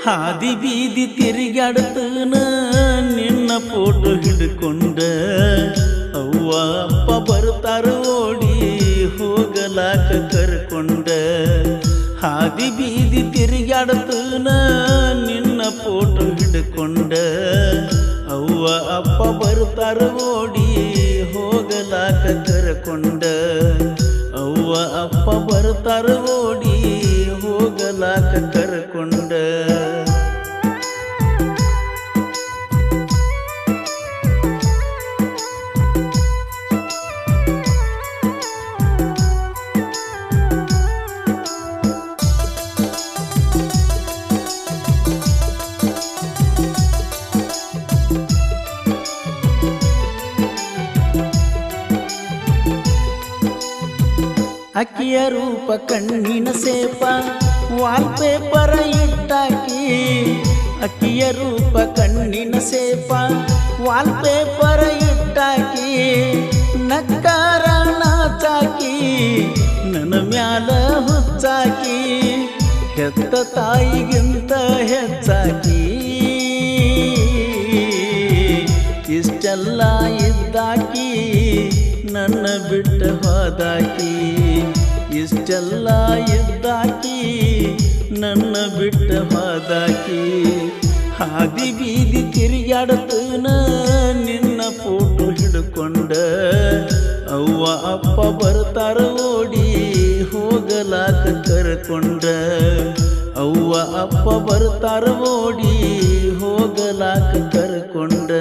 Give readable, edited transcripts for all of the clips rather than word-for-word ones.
ಹಾದಿ ಬೀದಿ ತಿರುಗಾಡ್ತನ ನಿನ್ನ ಫೋಟೋ ಹಿಡ್ಕೊಂಡ ಅವ್ವ ಅಪ್ಪ ಬರ್ತಾರ ಓಡಿ ಹೋಗಲಾಕ ಕರ್ಕೊಂಡ ಹಾದಿ ಬೀದಿ ತಿರುಗಾಡ್ತನ ನಿನ್ನ ಫೋಟೋ ಹಿಡ್ಕೊಂಡ ಅವ್ವ ಅಪ್ಪ ಬರ್ತಾರ ಓಡಿ ಹೋಗಲಾಕ ಕರ್ಕೊಂಡ ಅವ್ವ ಅಪ್ಪ ಬರ್ತಾರ ಓಡಿ ಹೋಗಲಾಕ ಕರ್ಕೊಂಡ ಅಕ್ಕಿಯ ರೂಪ ಕಣ್ಣಿನ ಸೇಪ ವಾಲ್ಪೇಪರ ಇಟ್ಟಾಕಿ ಅಕ್ಕಿಯ ರೂಪ ಕಣ್ಣಿನ ಸೇಪ ವಾಲ್ಪೇಪರ ಇಟ್ಟಾಕಿ ನಕ್ಕಾರ ನಾಚಾಕಿ ನನ್ನ ಮ್ಯಾಲ ಹುಚ್ಚಾಕಿ ಹೆತ್ತ ತಾಯಿಗಿಂತ ಹೆಚ್ಚಾಕಿ ಇಷ್ಟೆಲ್ಲ ಇದ್ದಾಕಿ ನನ್ನ ಬಿಟ್ಟ ಹೋದಾಕಿ ಇಷ್ಟೆಲ್ಲ ಇದ್ದಾಕಿ ನನ್ನ ಬಿಟ್ಟ ಹೋದಾಕಿ ಹಾದಿ ಬೀದಿ ತಿರುಗಾಡ್ತನ ನಿನ್ನ ಫೋಟೋ ಹಿಡ್ಕೊಂಡ ಅವ್ವ ಅಪ್ಪ ಬರ್ತಾರ ಓಡಿ ಹೋಗಲಾಕ ಕರ್ಕೊಂಡ ಅವ್ವ ಅಪ್ಪ ಬರ್ತಾರ ಓಡಿ ಹೋಗಲಾಕ ಕರ್ಕೊಂಡ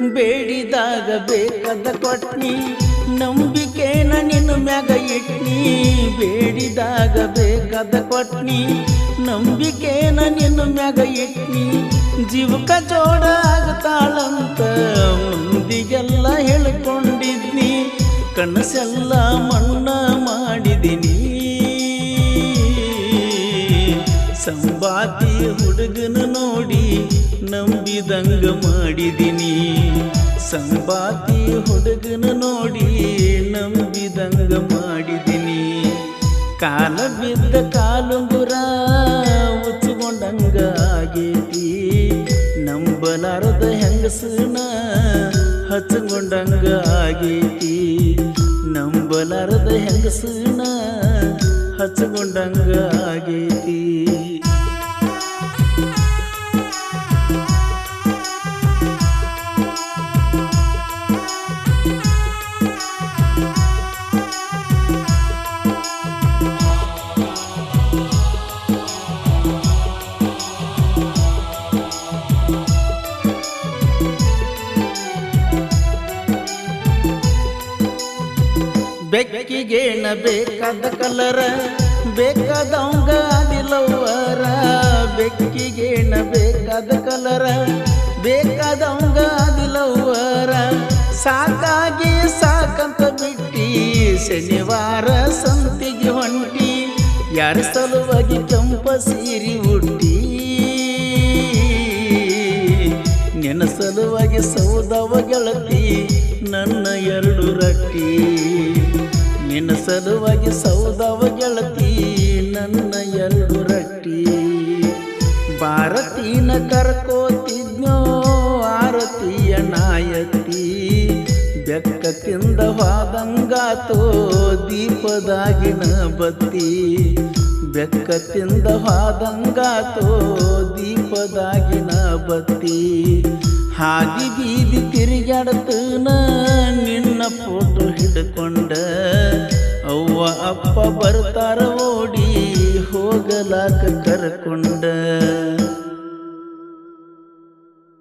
ಬೇಡಿದಾಗ ಬೇಕಾದ ಕೊಟ್ನಿ ನಂಬಿಕೆನ ನಿನ್ನ ಮ್ಯಾಗ ಇಟ್ನಿ ಬೇಡಿದಾಗ ಬೇಕಾದ ಕೊಟ್ನಿ ನಂಬಿಕೆನ ನಿನ್ನ ಮ್ಯಾಗ ಇಟ್ನಿ ಜೀವಕ ಜೋಡ ಆಗ್ತಾಳಂತ ಮಂದಿಗೆಲ್ಲ ಹೇಳ್ಕೊಂಡಿದ್ನಿ ಕನಸೆಲ್ಲ ಮಣ್ಣ ಮಾಡಿದಿನಿ ಸಂಬಾತಿ ಹುಡುಗನ ನೋಡಿ ನಂಬಿದಂಗ ಮಾಡಿದಿನಿ ಸಂಬಾತಿ ಹುಡುಗನ ನೋಡಿ ನಂಬಿದಂಗ ಮಾಡಿದಿನಿ ಕಾಲ ಬಿದ್ದ ಕಾಲುಂಗುರ ಉಚ್ಕೊಂಡಂಗ ಆಗೇತಿ ನಂಬಲಾರದ ಹೆಂಗಸನ ಹಚ್ಕೊಂಡಂಗ ಆಗೇತಿ ನಂಬಲಾರದ ಹೆಂಗಸನ ಹಚ್ಕೊಂಡಂಗ ಆಗೇತಿ ಬೆಕ್ಕಿಗೇನ ಬೇಕಾದ ಕಲರ ಬೇಕಾದವಂಗ ಅದಿಲ್ಲವರ ಬೆಕ್ಕಿಗೇನ ಬೇಕಾದ ಕಲರ ಬೇಕಾದವಂಗ ಅದಿಲ್ಲವರ ಸಾಕಾಗಿ ಸಾಕಂತ ಬಿಟ್ಟಿ ಶನಿವಾರ ಸಂತಿಗೆ ಹೊಂಟಿ ಯಾರ ಸಲುವಾಗಿ ಕೆಂಪ ಸೀರಿ ಉಟ್ಟಿ ನಿನ್ನ ಸಲುವಾಗಿ ಸೌದವ ಗೆಳತಿ ನನ್ನ ಎರಡು ರಟ್ಟಿ ನಿನ್ನ ಸಲುವಾಗಿ ಸೌದವ ಗೆಳತಿ ನನ್ನ ಎರಡು ರಟ್ಟಿ ಭಾರತೀನ ಕರ್ಕೋತಿದ್ನೋ ಆರತಿಯ ನಾಯತಿ ಬೆಕ್ಕ ತಿಂದ ಹೋದಂಗಾತೋ ದೀಪದಾಗಿನ ಬತ್ತಿ ಬೆಕ್ಕ ತಿಂದ ಹೋದಂಗಾತೋ ದೀಪದಾಗಿನ ಬತ್ತಿ ಹಾದಿ ಬೀದಿ ತಿರುಗಾಡ್ತನ ನಿನ್ನ ಫೋಟೋ ಹಿಡ್ಕೊಂಡ ಅವ್ವ ಅಪ್ಪ ಬರ್ತಾರ ಓಡಿ ಹೋಗಲಾಕ ಕರ್ಕೊಂಡ